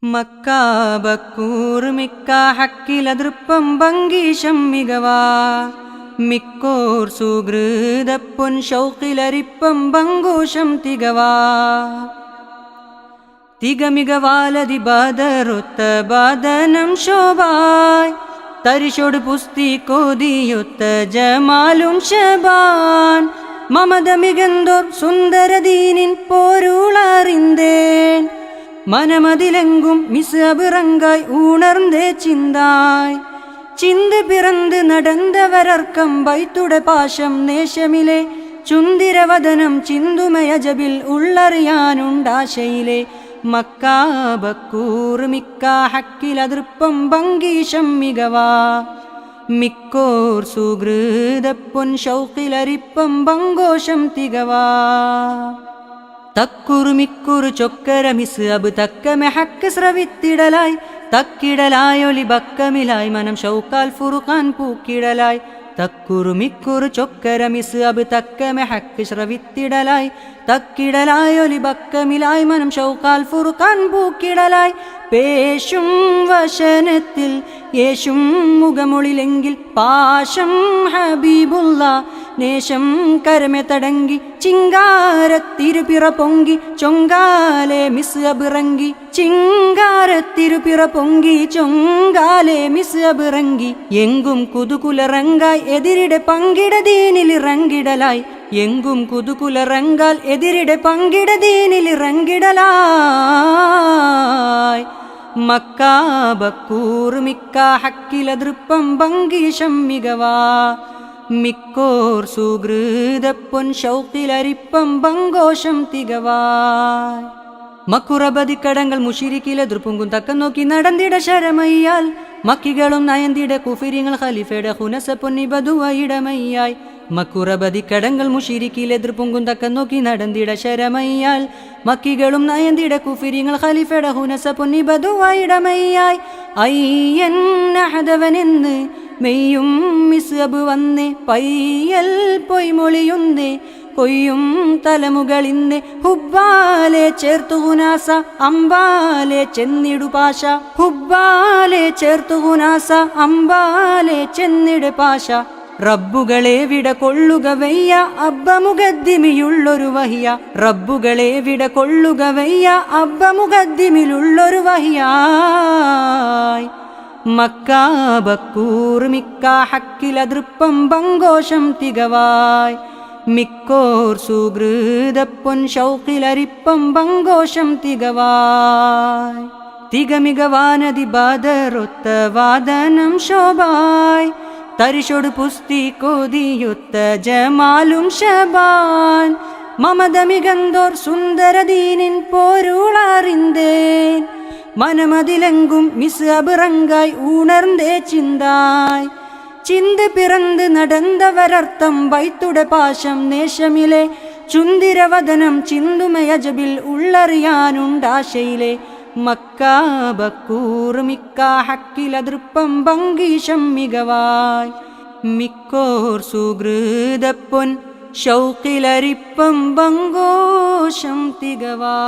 മക്കാബക്കൂർ മിക്ക ഹക്കിലതൃപ്പം ഭംഗീശം മികവാ മിക്കോർ സുഹൃതപ്പൊൻ ഷൗക്കിലരിപ്പം ഭംഗോഷം തികവാ തികമികവാലതി ബാദറൊത്ത ബാദനം ശോഭായ് തരിശോട് പുസ്തി കോതിയൊത്ത ജമാലും ഷബാൻ മമത മികന്തോർ സുന്ദരദീനിൻ പോരുളറിന്തേൻ മനമതിലെങ്കും മിസ് അபிറങ്കാய் ஊணர்ந்தே ചിന്തായ് ചിന്ത് പിറந்து നടந்தവരർക്കം ബൈത്തുട പാശം നേശമിലെ ചുന്തിരവദനം ചിന്തുമയജബിൽ ഉള്ളറിയാനുണ്ടാശയിലെ മക്കാബക്കൂർ മിക്ക ഹക്കിലതൃപ്പം ഭംഗീശം മികവാ മിക്കോർ സുഹൃതപ്പൊൻ ഷൗക്കിലരിപ്പം ഭംഗോഷം തികവാ തക്കുറു മിക്കുറു ചൊക്കര മിസ് അബ് തക്കമെ ഹക്ക് സ്രവിത്തിടലായി തക്കിടലായൊലി ബക്കമിലായി മനം ഷൗക്കാൽ ഫുറുഖാൻ പൂക്കിടലായി തക്കുറു മിക്കുറു ചൊക്കര മിസ് അബ് തക്കമെ ഹക്ക് ശ്രവിത്തിടലായി തക്കിടലായൊലി ബക്കമിലായി മനം ഷൗക്കാൽ ഫുറുഖാൻ പൂക്കിടലായി പേശും വശനത്തിൽ യേശും മുഖമൊളിലെങ്കിൽ പാശം ഹബീബുള്ള നേശം കരമെ തടങ്കി ചിങ്കാരത്തിരുപിറ പൊങ്കി ചൊങ്കാലെ മിസ് അബിറങ്കി ചിങ്കാരത്തിരുപിറ പൊങ്കി ചൊങ്കാലെ മിസ് അബിറങ്കി എങ്കും കുതുകുലറങ്കായ് എതിരിടെ പങ്കിട ദീനിലിറങ്ങിടലായി എങ്കും കുതുകുലറങ്കാൽ എതിരിടെ പങ്കിട ദീനിലിറങ്ങിടലായി മക്കാബക്കൂർ മിക്ക ഹക്കിലതൃപ്പം ഭംഗീശം മികവാ മിക്കോർ സുഹൃതപ്പൊൻ ഷൗക്കിലരിപ്പം ഭംഗോഷം തികവായ് മക്കുറബതി കടങ്ങൾ മുഷിരിക്കിലെതിർപ്പുങ്കും തക്കം നോക്കി നടന്നിട ശരമയ്യാൽ മക്കികളും നയന്തിട കുഫിരിങ്ങൾ ഖലീഫയുടെ ഹുനസ പൊന്നിബതുവയിടമയ്യായി മക്കുറബതി കടങ്ങൾ മുഷിരിക്കിലെതിർപ്പുങ്കും തക്കം നോക്കി നടന്നിട ശരമയ്യാൽ മക്കികളും നയന്തിട കുഫിരിങ്ങൾ ഖലീഫയുടെ ഹുനസ പൊന്നിബതുവയിടമയ്യായി അയ്യൻ അഹദവനെന്ന് മെയ്യും മിസ് അബ് വന്നേ പയ്യൽ പൊയ്മൊളിയുന്നേ കൊയ്യും തലമുകളിന്നെ ഹുബ്ബാലെ ചേർത്തു ഹുനാസ അമ്പാലെ ചെന്നിടു പാശ ഹുബ്ബാലെ ചേർത്തു ഹുനാസ അമ്പാലെ ചെന്നിട പാശ റബ്ബുകളെ വിട കൊള്ളുക വയ്യ അബ്ബമുഖദ്ദിമിയുള്ളൊരു വഹിയ റബ്ബുകളെ വിട കൊള്ളുക വയ്യ അബ്ബമുഖദ്ദിമിലുള്ളൊരു വഹിയായ് മക്കാബക്കൂർ മിക്ക ഹക്കിലതൃപ്പം ഭംഗോഷം തികവായ് മിക്കോർ സുഹൃതപ്പൊൻ ഷൗക്കിലരിപ്പം ഭംഗോഷം തികവായ് തികമികവാനതി ബാദറൊത്ത വാദനം ശോഭായ് തരിശോട് പുസ്തി കോതിയൊത്ത ജമാലും ഷബാൻ മമത മികന്തോർ സുന്ദരദീനിൻ പോരുളറിന്തേൻ മനമതിലെങ്കും മിസ് അബിറങ്കായ് ஊணர்ந்தே ചിന്തായ് ചിന്ത് പിറந்து നടந்தവരർത്ഥം ബൈത്തുട പാശം നേശമിലെ ചുന്തിരവദനം ചിന്തുമയജബിൽ ഉള്ളറിയാനുണ്ടാശയിലെ മക്കാബക്കൂർ മിക്ക ഹക്കിലതൃപ്പം ഭംഗീശം മികവായ് മിക്കോർ സുഹൃതപ്പൊൻ ഷൗക്കിലരിപ്പം ഭംഗോഷം തികവാ